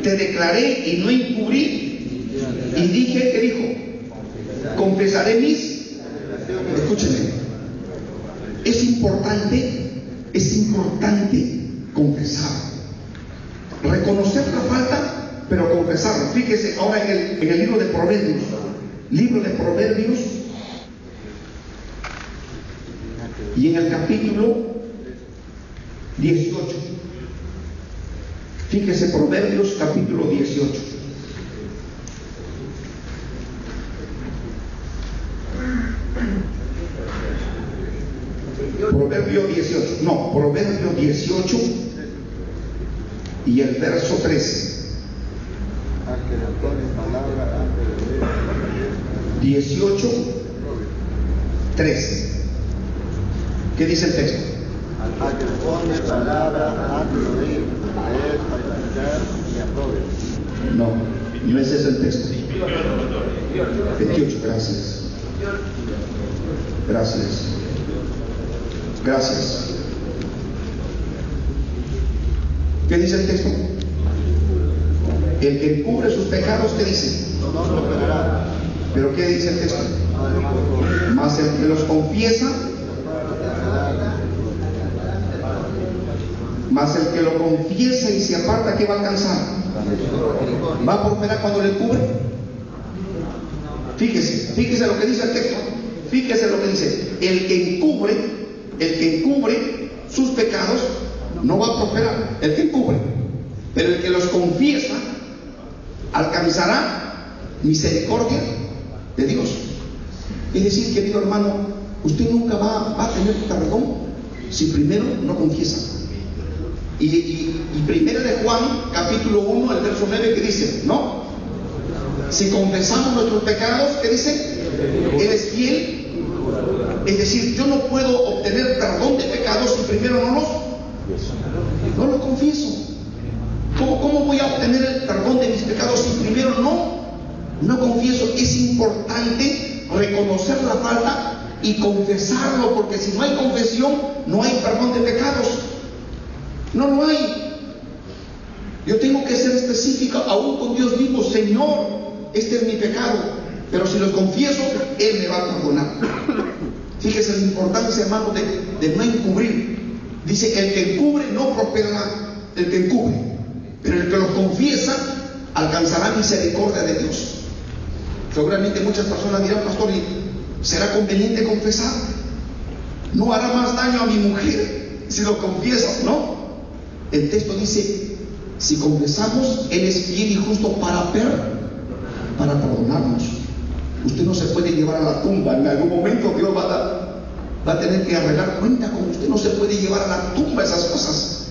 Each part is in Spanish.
te declaré y no encubrí, y dije, ¿qué dijo? Confesaré mis. Escúcheme, es importante confesar, reconocer la falta, pero confesarlo. Fíjese ahora en el libro de Proverbios, y en el capítulo 18. Fíjese, Proverbios capítulo 18. Proverbio 18 y el verso 13. 18, 13. ¿Qué dice el texto? Al que pone palabra antes de oír, leer, practicar y aprove. No ese es el texto. 28, gracias. ¿Qué dice el texto? El que encubre sus pecados, ¿qué dice? No lo pegará. ¿Pero qué dice el texto? Mas el que los confiesa, mas el que lo confiesa y se aparta, ¿qué va a alcanzar? ¿Va a prosperar cuando le cubre? Fíjese lo que dice el texto. Fíjese lo que dice. El que encubre sus pecados no va a prosperar. El que encubre. Pero el que los confiesa alcanzará misericordia de Dios. Es decir, querido hermano, usted nunca va a tener perdón si primero no confiesa. Y primero de Juan, capítulo 1, el verso 9, que dice, ¿no? Si confesamos nuestros pecados, ¿qué dice? Él es fiel. Es decir, yo no puedo obtener perdón de pecados si primero no los confieso. ¿Cómo voy a obtener el perdón de mis pecados si primero no confieso? Es importante reconocer la falta y confesarlo, porque si no hay confesión, no hay perdón de pecados. No lo hay. Yo tengo que ser específico aún con Dios vivo. Señor, este es mi pecado, pero si los confieso, Él me va a perdonar. Fíjese la importancia, hermano, de no encubrir. Dice que el que encubre no prosperará, el que encubre, pero el que los confiesa alcanzará misericordia de Dios. Seguramente muchas personas dirán, pastor, ¿será conveniente confesar? ¿No hará más daño a mi mujer si lo confiesas? No. El texto dice, si confesamos, Él es fiel y justo para perdonarnos. Usted no se puede llevar a la tumba. En algún momento Dios va a tener que arreglar cuenta con usted. No se puede llevar a la tumba esas cosas.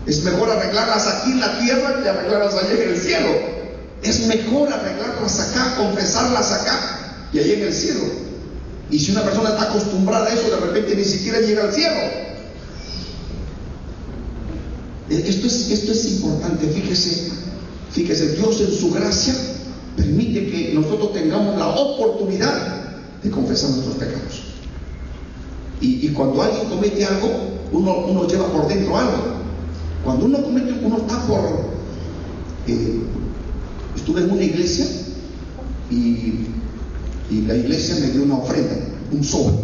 Es mejor arreglarlas aquí en la tierra que arreglarlas allá en el cielo. Es mejor arreglarlas acá, confesarlas acá y allá en el cielo. Y si una persona está acostumbrada a eso, de repente ni siquiera llega al cielo. Esto es importante. Fíjese, Dios en su gracia permite que nosotros tengamos la oportunidad de confesar nuestros pecados. Y cuando alguien comete algo, uno lleva por dentro algo. Cuando uno está por... estuve en una iglesia y la iglesia me dio una ofrenda, un sobre.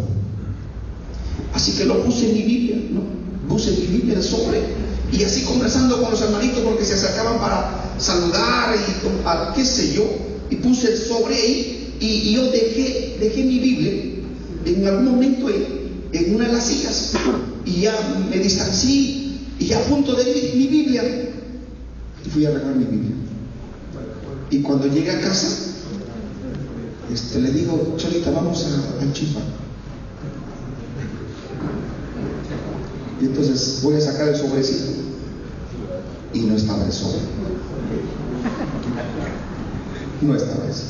Así que lo puse en mi Biblia, ¿no? Puse en mi Biblia el sobre, y así conversando con los hermanitos porque se acercaban para saludar y qué sé yo, y puse el sobre ahí, y yo dejé mi Biblia en algún momento en una de las sillas, y ya me distancié, y ya a punto de ir mi Biblia, y fui a arreglar mi Biblia. Y cuando llegué a casa, le digo, Cholita, vamos a Chipa. Y entonces voy a sacar el sobrecito y no estaba el sobre. No estaba eso,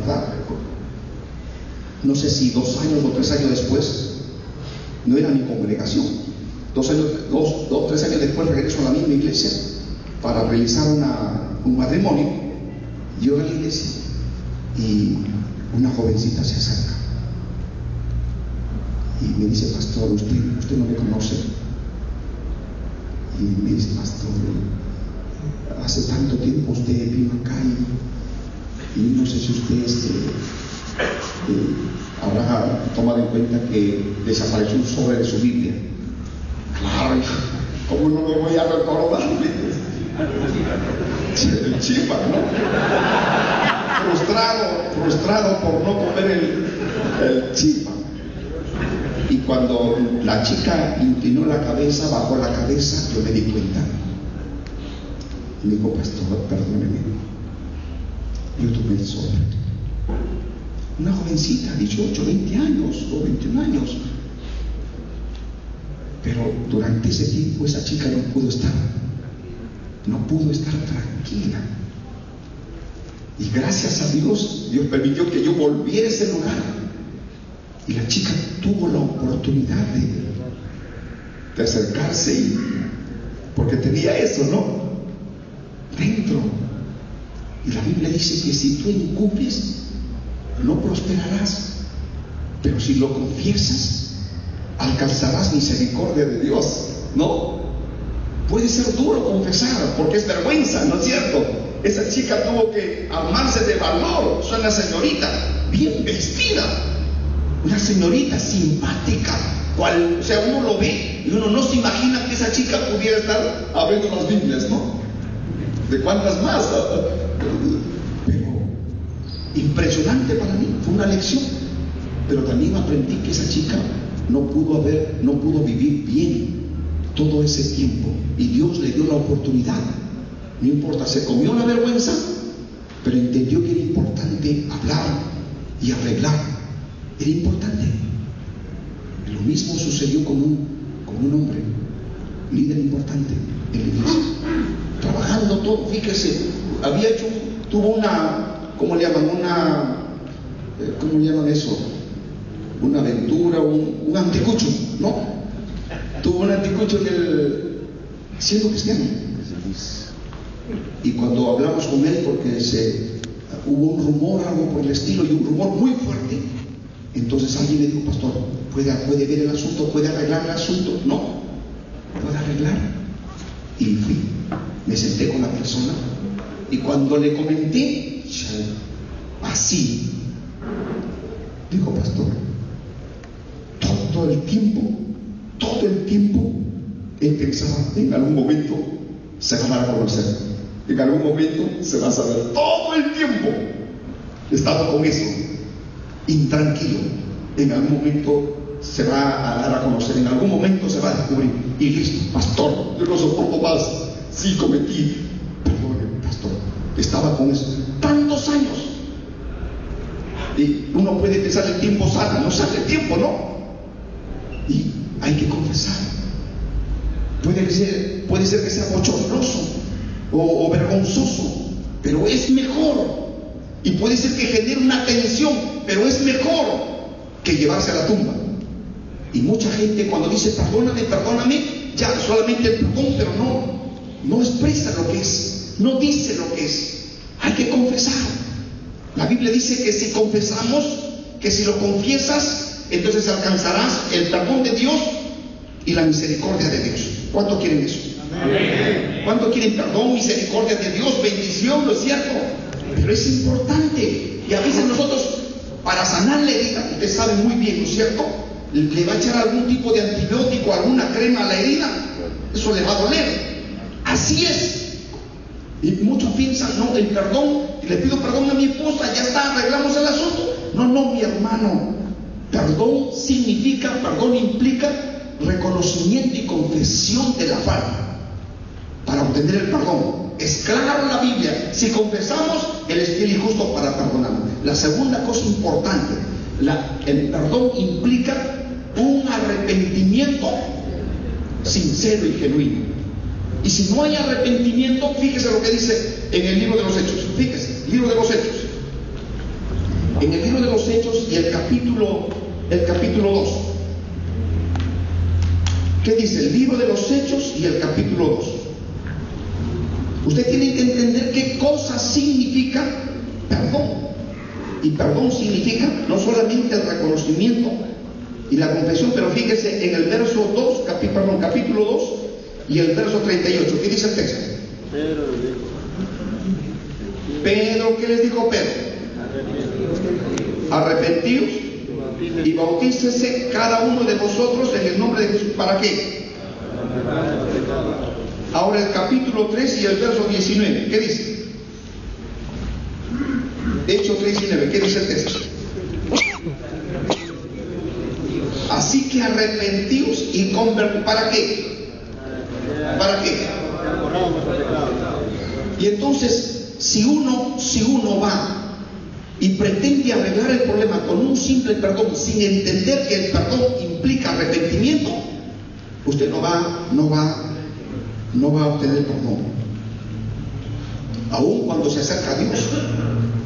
¿verdad? No sé si 2 años o 3 años después, no era mi congregación. 3 años después regreso a la misma iglesia para realizar un matrimonio. Yo a la iglesia y una jovencita se acerca y me dice, pastor, usted no me conoce. Y me dice, pastor, hace tanto tiempo usted vino acá y no sé si usted habrá tomado en cuenta que desapareció un sobre de su Biblia. Claro, ¿cómo no me voy a recordar? El chifa, ¿no? Frustrado por no comer el chifa. Y cuando la chica inclinó la cabeza, bajó la cabeza, yo me di cuenta. Y me dijo, pastor, perdóneme, yo tomé el sobre. Una jovencita, 18, 20 años o 21 años. Pero durante ese tiempo esa chica no pudo estar tranquila. Y gracias a Dios, Dios permitió que yo volviera a ese lugar. Y la chica tuvo la oportunidad de acercarse, porque tenía eso, ¿no? Dentro. Y la Biblia dice que si tú encubres, no prosperarás. Pero si lo confiesas, alcanzarás misericordia de Dios, ¿no? Puede ser duro confesar, porque es vergüenza, ¿no es cierto? Esa chica tuvo que armarse de valor. Es una señorita bien vestida, una señorita simpática, o sea, uno lo ve y uno no se imagina que esa chica pudiera estar abriendo las Biblias, ¿no? ¿De cuántas más? Pero impresionante para mí, fue una lección. Pero también aprendí que esa chica no pudo vivir bien todo ese tiempo, y Dios le dio la oportunidad. No importa, se comió la vergüenza, pero entendió que era importante hablar y arreglar. Era importante. Lo mismo sucedió con un hombre, líder importante en la iglesia, trabajando todo. Fíjese, tuvo una, ¿cómo le llaman eso? Una aventura, un anticucho, ¿no? Tuvo un anticucho siendo cristiano. Y cuando hablamos con él, porque hubo un rumor, algo por el estilo, y un rumor muy fuerte, entonces alguien le dijo, pastor, ¿puede ver el asunto? ¿Puede arreglar el asunto? No, puede arreglar. Y fui, me senté con la persona, y cuando le comenté, así, dijo, pastor, todo el tiempo, él pensaba, en algún momento se va a dar a conocer, en algún momento se va a saber. Todo el tiempo estaba con eso, intranquilo. En algún momento se va a dar a conocer, en algún momento se va a descubrir. Y listo, pastor, yo no soporto más. Sí, cometí, perdón, pastor, estaba con eso tantos años. Y uno puede pensar, el tiempo sana, no sale el tiempo, ¿no? Y hay que confesar. Puede ser que sea bochornoso o vergonzoso, pero es mejor. Y puede ser que genere una tensión, pero es mejor que llevarse a la tumba. Y mucha gente cuando dice perdóname, ya solamente el perdón, pero no expresa lo que es, no dice lo que es. Hay que confesar. La Biblia dice que si confesamos, que si lo confiesas, entonces alcanzarás el perdón de Dios y la misericordia de Dios. ¿Cuánto quieren eso? Amén. ¿Cuánto quieren perdón, misericordia de Dios, bendición? ¿No es cierto? Pero es importante. Y a veces nosotros, para sanar la herida, usted sabe muy bien, ¿no es cierto?, le va a echar algún tipo de antibiótico, alguna crema a la herida. Eso le va a doler. Así es. Y muchos piensan, no, el perdón, y le pido perdón a mi esposa, ya está, arreglamos el asunto. No, mi hermano. Perdón implica reconocimiento y confesión de la falta para obtener el perdón. Es claro la Biblia, si confesamos, Él es fiel y justo para perdonarnos. La segunda cosa importante, el perdón implica un arrepentimiento sincero y genuino. Y si no hay arrepentimiento, fíjese lo que dice en el libro de los Hechos. Fíjese, libro de los Hechos. En el libro de los Hechos y el capítulo 2. ¿Qué dice? El libro de los Hechos y el capítulo 2. Usted tiene que entender qué cosa significa perdón. Y perdón significa no solamente el reconocimiento y la confesión, pero fíjese en el verso 2, capítulo 2 y el verso 38. ¿Qué dice el texto? Pero dijo, Pedro, ¿qué les dijo Pedro? Arrepentíos y bautícese cada uno de vosotros en el nombre de Jesús. ¿Para qué? Ahora el capítulo 3 y el verso 19, ¿qué dice? Hechos 3:19, ¿qué dice el texto? Así que arrepentíos y convertíos. ¿Para qué? ¿Para qué? Y entonces, si uno va y pretende arreglar el problema con un simple perdón, sin entender que el perdón implica arrepentimiento, usted no va a obtener el perdón. Aún cuando se acerca a Dios,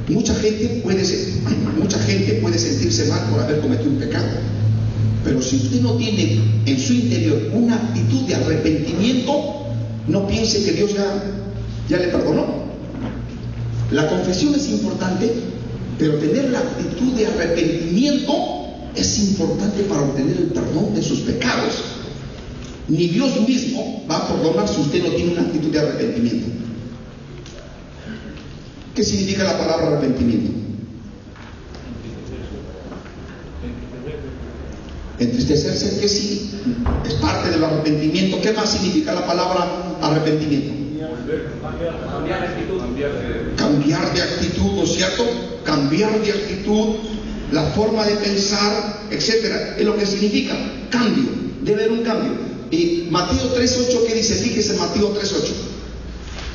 mucha gente puede sentirse mal por haber cometido un pecado, pero si usted no tiene en su interior una actitud de arrepentimiento, no piense que Dios ya le perdonó. La confesión es importante, pero tener la actitud de arrepentimiento es importante para obtener el perdón de sus pecados. Ni Dios mismo va a perdonar si usted no tiene una actitud de arrepentimiento. ¿Qué significa la palabra arrepentimiento? Entristecerse, que sí, es parte del arrepentimiento. ¿Qué más significa la palabra arrepentimiento? Cambiar de actitud, ¿no es cierto? Cambiar de actitud, la forma de pensar, etcétera. Es lo que significa cambio. Debe haber un cambio. Y Mateo 3:8, ¿qué dice? Fíjese, Mateo 3:8.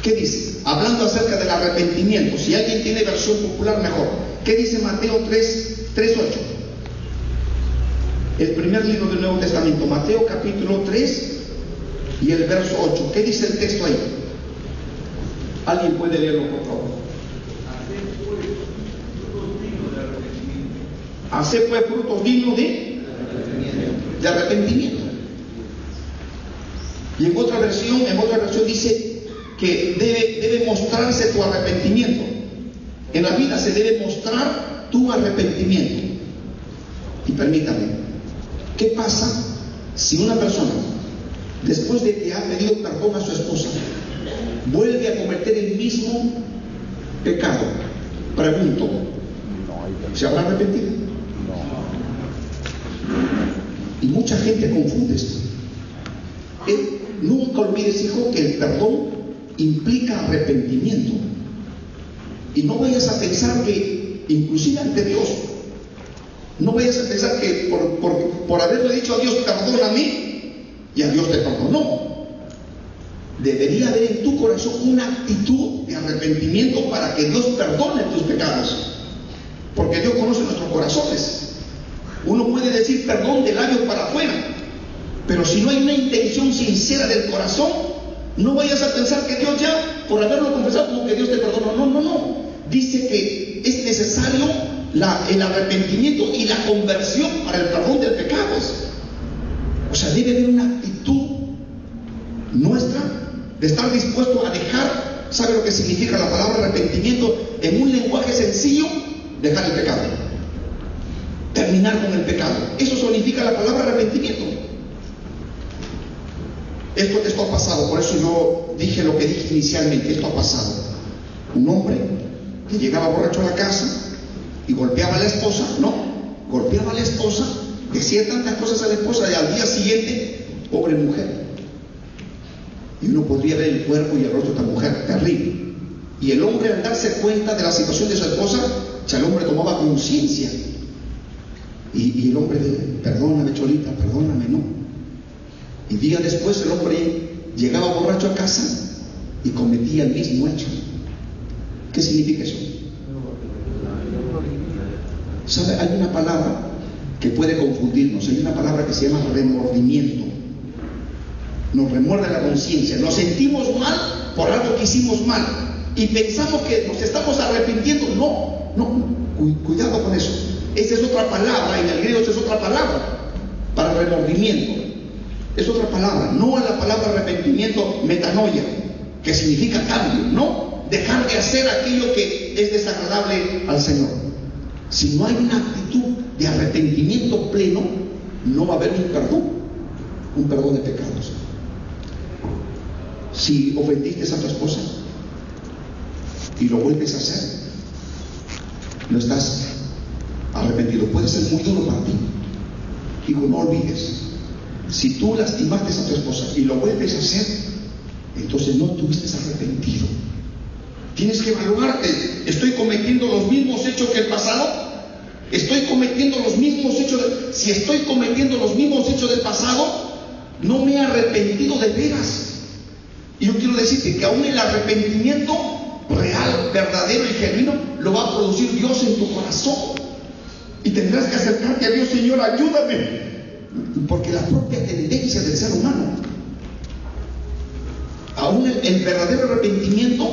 ¿Qué dice? Hablando acerca del arrepentimiento. Si alguien tiene versión popular, mejor. ¿Qué dice Mateo 3:8? El primer libro del Nuevo Testamento, Mateo capítulo 3 y el verso 8. ¿Qué dice el texto ahí? ¿Alguien puede leerlo, por favor? Haced pues frutos dignos de arrepentimiento. Y en otra versión dice que debe mostrarse tu arrepentimiento. En la vida se debe mostrar tu arrepentimiento. Y permítame, ¿qué pasa si una persona, después de que ha pedido perdón a su esposa, vuelve a cometer el mismo pecado? Pregunto, ¿se habrá arrepentido? Y mucha gente confunde esto. Nunca olvides, hijo, que el perdón implica arrepentimiento. Y no vayas a pensar que, inclusive ante Dios, no vayas a pensar que por haberle dicho a Dios, perdóname, y a Dios te perdonó. Debería haber en tu corazón una actitud de arrepentimiento para que Dios perdone tus pecados. Porque Dios conoce nuestros corazones. Uno puede decir perdón de labios para afuera, pero si no hay una intención sincera del corazón, no vayas a pensar que Dios ya, por haberlo confesado, como que Dios te perdonó. No. Dice que es necesario el arrepentimiento y la conversión para el perdón de pecados. O sea, debe haber una actitud nuestra de estar dispuesto a dejar, ¿sabe lo que significa la palabra arrepentimiento? En un lenguaje sencillo, dejar el pecado, terminar con el pecado. Eso significa la palabra arrepentimiento. Esto ha pasado, por eso yo dije lo que dije inicialmente. Esto ha pasado. Un hombre que llegaba borracho a la casa y golpeaba a la esposa, golpeaba a la esposa, decía tantas cosas a la esposa, y al día siguiente, pobre mujer. Y uno podría ver el cuerpo y el rostro de esta mujer, terrible. Y el hombre, al darse cuenta de la situación de su esposa, el hombre tomaba conciencia. Y el hombre dice, perdóname, Cholita, perdóname, ¿no? Y días después el hombre llegaba borracho a casa y cometía el mismo hecho. ¿Qué significa eso? ¿Sabe? Hay una palabra que puede confundirnos. Hay una palabra que se llama remordimiento. Nos remuerde la conciencia. Nos sentimos mal por algo que hicimos mal y pensamos que nos estamos arrepintiendo. Cuidado con eso. Esa es otra palabra. En el griego esa es otra palabra para remordimiento. Es otra palabra, no a la palabra arrepentimiento, metanoia, que significa cambio, no dejar de hacer aquello que es desagradable al Señor. Si no hay una actitud de arrepentimiento pleno, no va a haber un perdón de pecados. Si ofendiste a tu esposa, y lo vuelves a hacer, no estás arrepentido. Puede ser muy duro para ti. Hijo, no olvides, si tú lastimaste a tu esposa y lo vuelves a hacer, entonces no estuviste arrepentido. Tienes que evaluarte. ¿Estoy cometiendo los mismos hechos que el pasado? ¿Estoy cometiendo los mismos hechos? Si estoy cometiendo los mismos hechos del pasado, no me he arrepentido de veras. Y yo quiero decirte que aún el arrepentimiento real, verdadero y genuino lo va a producir Dios en tu corazón. Y tendrás que acercarte a Dios: Señor, ayúdame. Porque la propia tendencia del ser humano, aún el verdadero arrepentimiento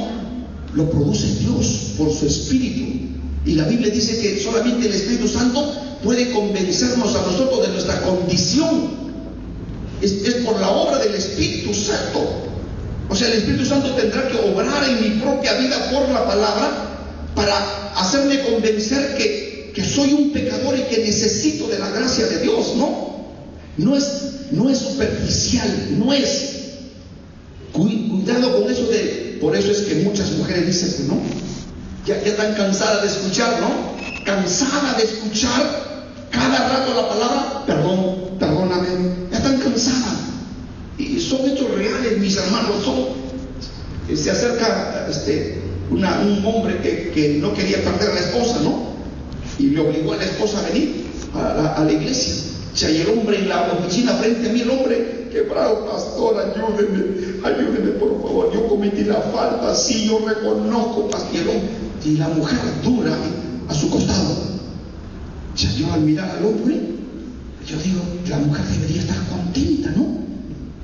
lo produce Dios por su Espíritu. Y la Biblia dice que solamente el Espíritu Santo puede convencernos a nosotros de nuestra condición. Es por la obra del Espíritu Santo. O sea, el Espíritu Santo tendrá que obrar en mi propia vida por la palabra para hacerme convencer que soy un pecador y que necesito de la gracia de Dios, no es superficial, no es. Cuidado con eso por eso es que muchas mujeres dicen, ¿no? Ya están cansadas de escuchar, ¿no? Cansada de escuchar cada rato la palabra, perdóname, ya están cansadas. Y son hechos reales, mis hermanos. Se acerca un hombre que no quería perder a la esposa, ¿no? Y le obligó a la esposa a venir a la iglesia. Y el hombre en la oficina frente a mí, el hombre quebrado: pastor, ayúdeme por favor, yo cometí la falta, sí, yo reconozco, pastor. Y la mujer dura a su costado. Yo al mirar al hombre, yo digo, la mujer debería estar contenta, ¿no?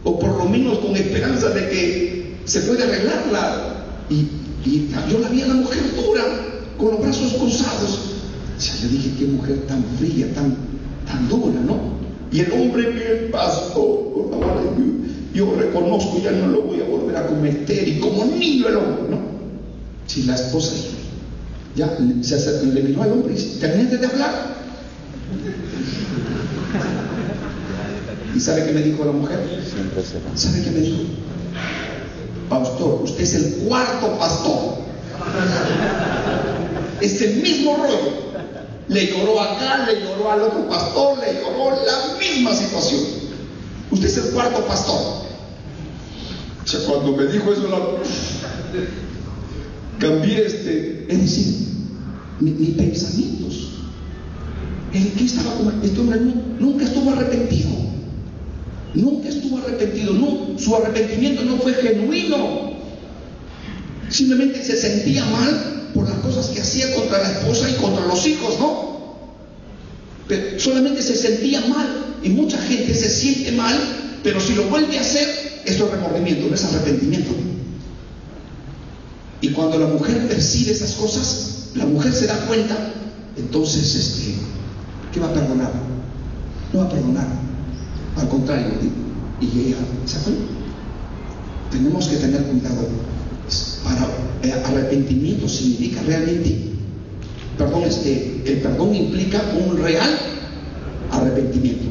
O por lo menos con esperanza de que se puede arreglarla. Y yo la vi a la mujer dura, con los brazos cruzados. Yo dije, qué mujer tan fría, tan dura, ¿no? Y el hombre, bien, pastor, por favor, yo reconozco, ya no lo voy a volver a cometer. Y como niño el hombre, ¿no? Si la esposa ya se acercó, le miró al hombre y dice: ¿terminaste de hablar? ¿Y sabe qué me dijo la mujer? ¿Sabe qué me dijo? Pastor, usted es el cuarto pastor. Es el mismo rollo. Le lloró acá, le lloró al otro pastor, le lloró la misma situación. Usted es el cuarto pastor. O sea, cuando me dijo eso, cambié es decir, mis pensamientos. ¿En qué estaba? Este hombre nunca estuvo arrepentido. Nunca estuvo arrepentido. No, su arrepentimiento no fue genuino. Simplemente se sentía mal por las cosas que hacía contra la esposa y contra los hijos, ¿no? Pero solamente se sentía mal. Y mucha gente se siente mal, pero si lo vuelve a hacer, esto es remordimiento, no es arrepentimiento. Y cuando la mujer percibe esas cosas, la mujer se da cuenta, entonces, ¿qué va a perdonar? No va a perdonar. Al contrario, y ella, ¿saben? Tenemos que tener cuidado. Arrepentimiento significa realmente, el perdón implica un real arrepentimiento.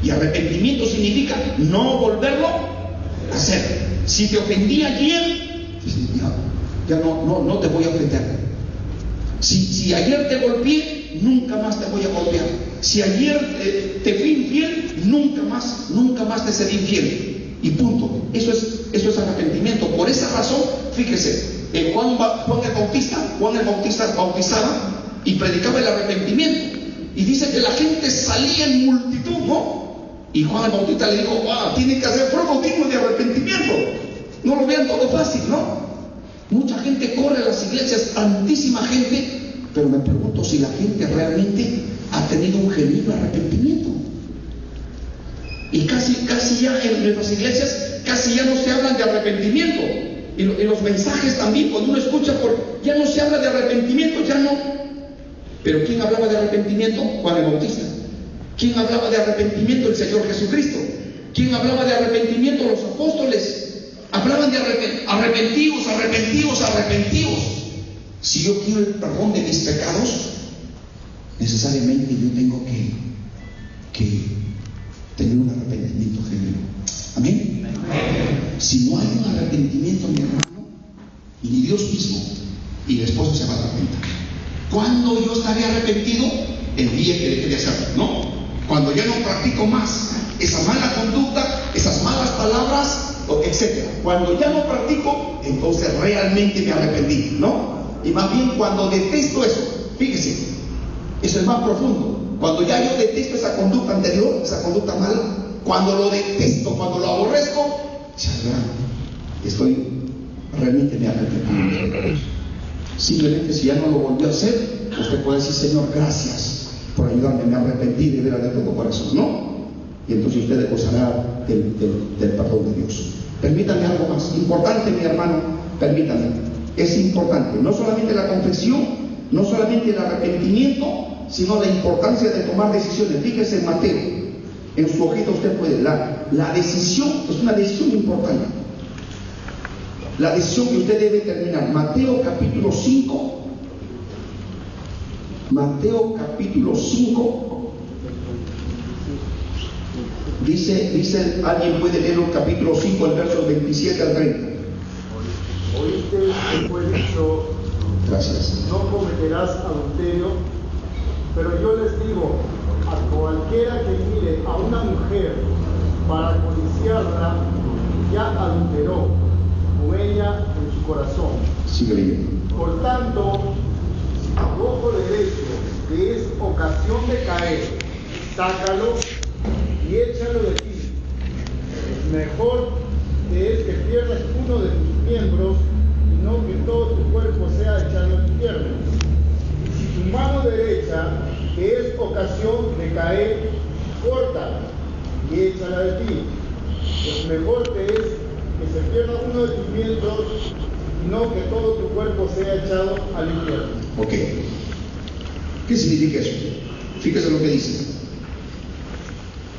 Y arrepentimiento significa no volverlo a hacer. Si te ofendí ayer, ya no te voy a ofender. Si ayer te golpeé, nunca más te voy a golpear. Si ayer te fui infiel, nunca más te seré infiel. Y punto. Eso es arrepentimiento. Por esa razón, fíjese, Juan el Bautista bautizaba y predicaba el arrepentimiento. Y dice que la gente salía en multitud, ¿no? Y Juan el Bautista le dijo: tiene que hacer frutos dignos de arrepentimiento. No lo vean todo fácil, ¿no? Mucha gente corre a las iglesias, tantísima gente, pero me pregunto si la gente realmente ha tenido un genuino arrepentimiento. Y casi ya en nuestras iglesias casi ya no se hablan de arrepentimiento. Y los mensajes también, cuando uno escucha, ya no se habla de arrepentimiento, ya no. Pero ¿quién hablaba de arrepentimiento? Juan el Bautista. ¿Quién hablaba de arrepentimiento? El Señor Jesucristo. ¿Quién hablaba de arrepentimiento? Los apóstoles. Hablaban de arrepentidos. Si yo quiero el perdón de mis pecados, necesariamente yo tengo que tener un arrepentimiento genuino. ¿Amén? Si no hay un arrepentimiento, mi hermano, ni Dios mismo y la esposa se va a dar cuenta. ¿Cuándo yo estaré arrepentido? El día que deje de hacerlo, ¿no? Cuando ya no practico más esa mala conducta, esas malas palabras, etc. Cuando ya no practico, entonces realmente me arrepentí, ¿no? Y más bien cuando detesto eso, fíjese, eso es más profundo. Cuando ya yo detesto esa conducta anterior, esa conducta mala, cuando lo detesto, cuando lo aborrezco, realmente me arrepentí. Simplemente si ya no lo volvió a hacer, usted puede decir: Señor, gracias por ayudarme, me arrepentí de veras de todo corazón, ¿no? Y entonces usted gozará del perdón de Dios. Permítame algo más importante, mi hermano, permítame. Es importante, no solamente la confesión, no solamente el arrepentimiento, sino la importancia de tomar decisiones. Fíjese en Mateo, en su hojita usted puede, la decisión es una decisión importante. La decisión que usted debe terminar. Mateo capítulo 5. Mateo capítulo 5. Dice, alguien puede leer el capítulo 5, el verso 27 al 30. Oíste que fue dicho: Gracias. no cometerás adulterio, pero yo les digo, a cualquiera que mire a una mujer para codiciarla, ya adulteró con ella en su corazón. Sigue leyendo. Por tanto, si tu ojo derecho te es ocasión de caer, sácalo y échalo de ti. Mejor te es que pierdas uno de tus miembros y no que todo tu cuerpo sea echado al infierno. Y si tu mano derecha te es ocasión de caer, córtala y échala de ti. Pues mejor te es que se pierda uno de tus miembros y no que todo tu cuerpo sea echado al infierno. Ok. ¿Qué significa eso? Fíjese lo que dice.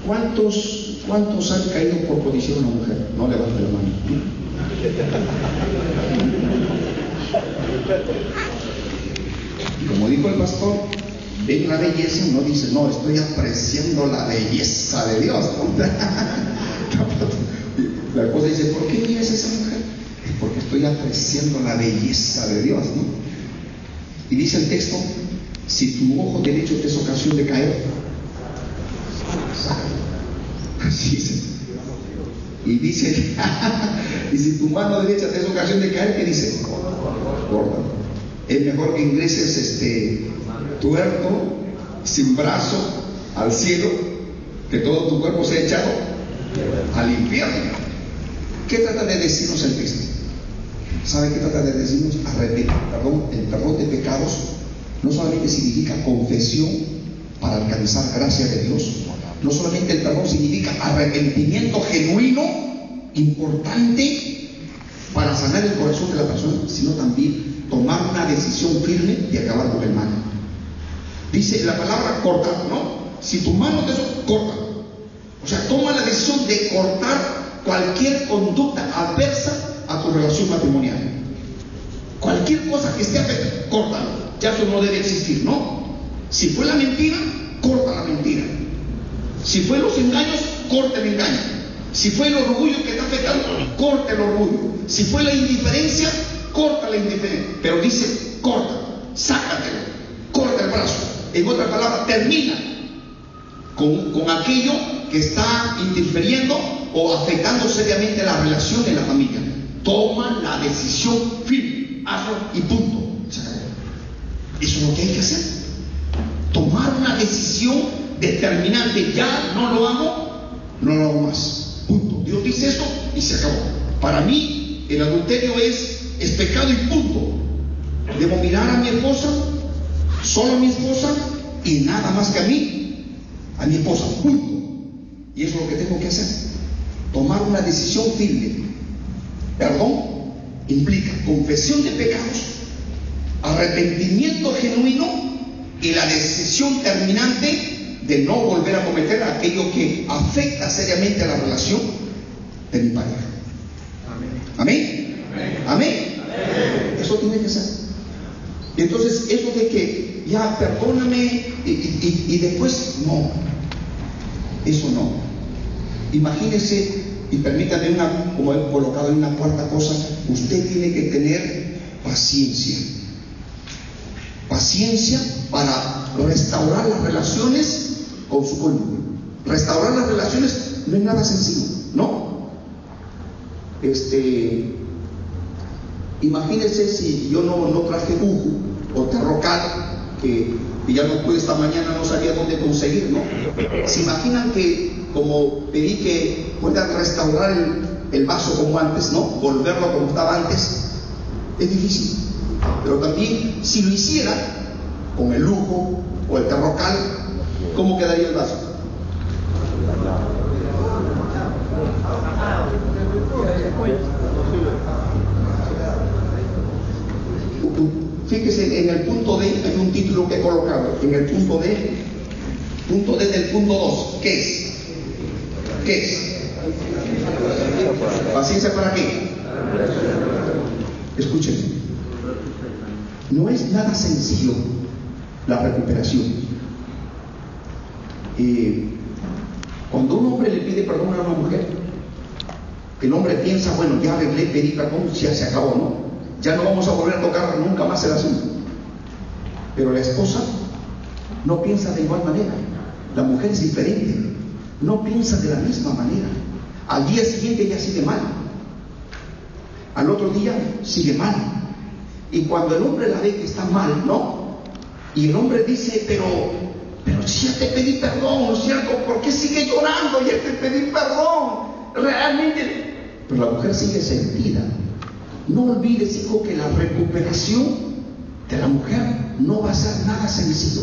¿Cuántos han caído por codiciar a una mujer? No levante la mano. Y como dijo el pastor, ven la belleza, no dice: no, estoy apreciando la belleza de Dios, ¿no? La cosa dice: ¿por qué miras a esa mujer? Es porque estoy apreciando la belleza de Dios, ¿no? Y dice el texto: si tu ojo derecho te es ocasión de caer, así dice. Y dice: y si tu mano derecha te es ocasión de caer, ¿qué dice? Corta. Es mejor que ingreses tuerto, sin brazo, al cielo, que todo tu cuerpo sea echado al infierno. ¿Qué trata de decirnos el texto? ¿Sabe qué trata de decirnos? El perdón de pecados no solamente significa confesión para alcanzar gracia de Dios, no solamente el perdón significa arrepentimiento genuino, importante para sanar el corazón de la persona, sino también tomar una decisión firme de acabar con el mal. Dice la palabra cortar, ¿no? Si tu mano te corta, o sea, toma la decisión de cortar cualquier conducta adversa a tu relación matrimonial. Cualquier cosa que esté afectada, córtalo. Ya eso no debe existir, ¿no? Si fue la mentira, corta la mentira. Si fue los engaños, corta el engaño. Si fue el orgullo que está afectando, corta el orgullo. Si fue la indiferencia, corta la indiferencia. Pero dice: corta, sácatelo, corta el brazo. En otras palabras, termina con aquello que está interfiriendo o afectando seriamente la relación en la familia. Toma la decisión firme, hazlo y punto. Eso es lo que hay que hacer. Tomar una decisión determinante. Ya no lo hago más. Punto. Dios dice eso y se acabó. Para mí, el adulterio es pecado y punto. Debo mirar a mi esposa, solo a mi esposa y nada más que a mi esposa. Punto. Y eso es lo que tengo que hacer. Tomar una decisión firme. Perdón implica confesión de pecados, arrepentimiento genuino y la decisión terminante de no volver a cometer aquello que afecta seriamente a la relación de mi pareja. Amén. Amén. Amén. Eso tiene que ser. Y entonces eso de que ya perdóname y después no, eso no. Imagínese, y permítame como he colocado en una cuarta cosa, usted tiene que tener paciencia. paciencia para restaurar las relaciones con su cónyuge. Restaurar las relaciones no es nada sencillo, ¿no? Imagínense si yo no traje Uju o Terrocal, que ya no pude esta mañana, no sabía dónde conseguir, ¿no? ¿Se imaginan que, como pedí que puedan restaurar el vaso como antes, ¿no? Volverlo como estaba antes? Es difícil. Pero también, si lo hiciera con el Uju o el Terrocal, ¿cómo quedaría el vaso? Fíjese, en el punto D hay un título que he colocado. En el punto D del punto 2, ¿qué es? ¿Qué es? ¿Paciencia para qué? Escuchen, no es nada sencillo la recuperación. Cuando un hombre le pide perdón a una mujer, el hombre piensa, bueno, ya arreglé, pedí perdón, ya se acabó, ¿no? Ya no vamos a volver a tocar nunca más el asunto. Pero la esposa no piensa de igual manera. La mujer es diferente, no piensa de la misma manera. Al día siguiente ella sigue mal, al otro día sigue mal. Y cuando el hombre la ve que está mal, ¿no? Y el hombre dice, pero si ya te pedí perdón, ¿no es cierto? ¿Por qué sigue llorando? Ya te pedí perdón, realmente. Pero la mujer sigue sentida. No olvides, hijo, que la recuperación de la mujer no va a ser nada sencillo.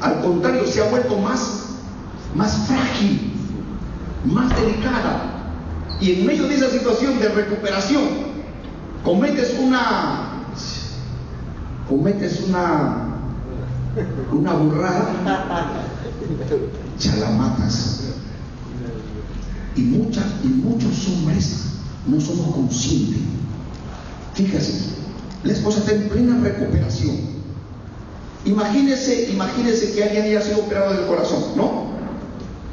Al contrario, se ha vuelto más frágil, más delicada. Y en medio de esa situación de recuperación, cometes una burrada, ya la matas. Y muchos hombres no somos conscientes. Fíjese, la esposa está en plena recuperación. Imagínese que alguien haya sido operado del corazón, ¿no?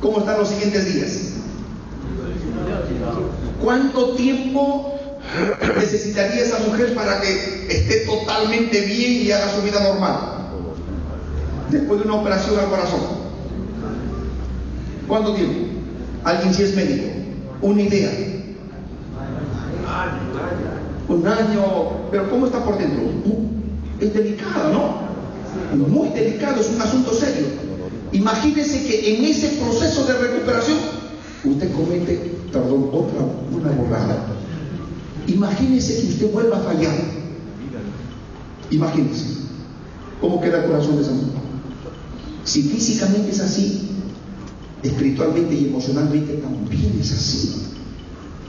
¿Cómo están los siguientes días? ¿Cuánto tiempo necesitaría esa mujer para que esté totalmente bien y haga su vida normal? Después de una operación al corazón. ¿Cuánto tiempo? Alguien si es médico, una idea. Un año, pero ¿cómo está por dentro? Es delicado, ¿no? Muy delicado, es un asunto serio. Imagínese que en ese proceso de recuperación usted comete, una borrada. Imagínese que usted vuelva a fallar. Imagínese cómo queda el corazón de esa mujer. Si físicamente es así, espiritualmente y emocionalmente también es así.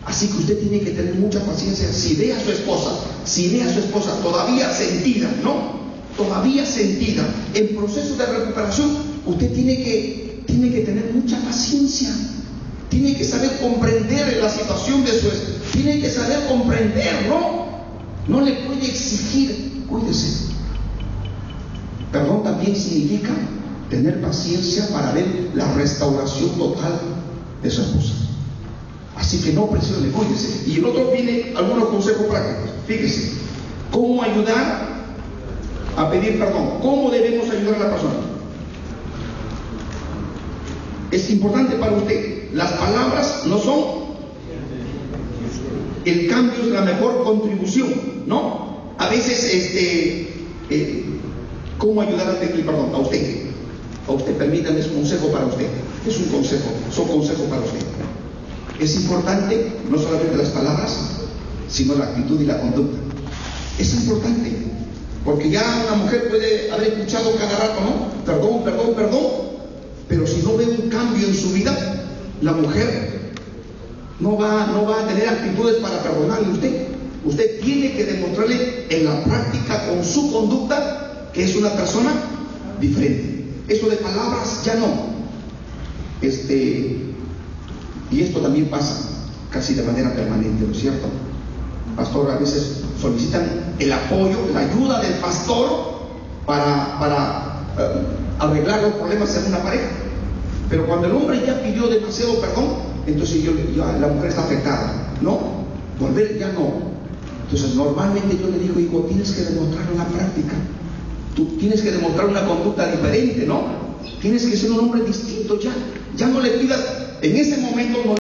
Así que usted tiene que tener mucha paciencia. Si ve a su esposa todavía sentida, ¿no? Todavía sentida, en proceso de recuperación, usted tiene que tener mucha paciencia. Tiene que saber comprender la situación de su esposa. Tiene que saber comprender, ¿no? No le puede exigir, cuídese. Perdón también significa tener paciencia para ver la restauración total de su esposa. Así que no presione, cuídese. Y el otro viene algunos consejos prácticos. Fíjese, ¿cómo ayudar a pedir perdón? ¿Cómo debemos ayudar a la persona? Es importante para usted. Las palabras no son el cambio, es la mejor contribución, ¿no? A veces, ¿cómo ayudar a pedir perdón? A usted. Permítame, es un consejo para usted. Es un consejo, son consejos para usted. Es importante no solamente las palabras, sino la actitud y la conducta. Es importante, porque ya una mujer puede haber escuchado cada rato, ¿no? Perdón, pero si no ve un cambio en su vida, la mujer no va a tener actitudes para perdonarle a usted. Usted tiene que demostrarle en la práctica con su conducta que es una persona diferente. Eso de palabras ya no. Y esto también pasa casi de manera permanente, ¿no es cierto? Pastor, a veces solicitan el apoyo, la ayuda del pastor para arreglar los problemas en una pareja. Pero cuando el hombre ya pidió demasiado perdón, entonces la mujer está afectada. No, volver ya no. Entonces, normalmente yo le digo, hijo, tienes que demostrar una práctica. Tú tienes que demostrar una conducta diferente, ¿no? Tienes que ser un hombre distinto ya. Ya no le pidas, en ese momento no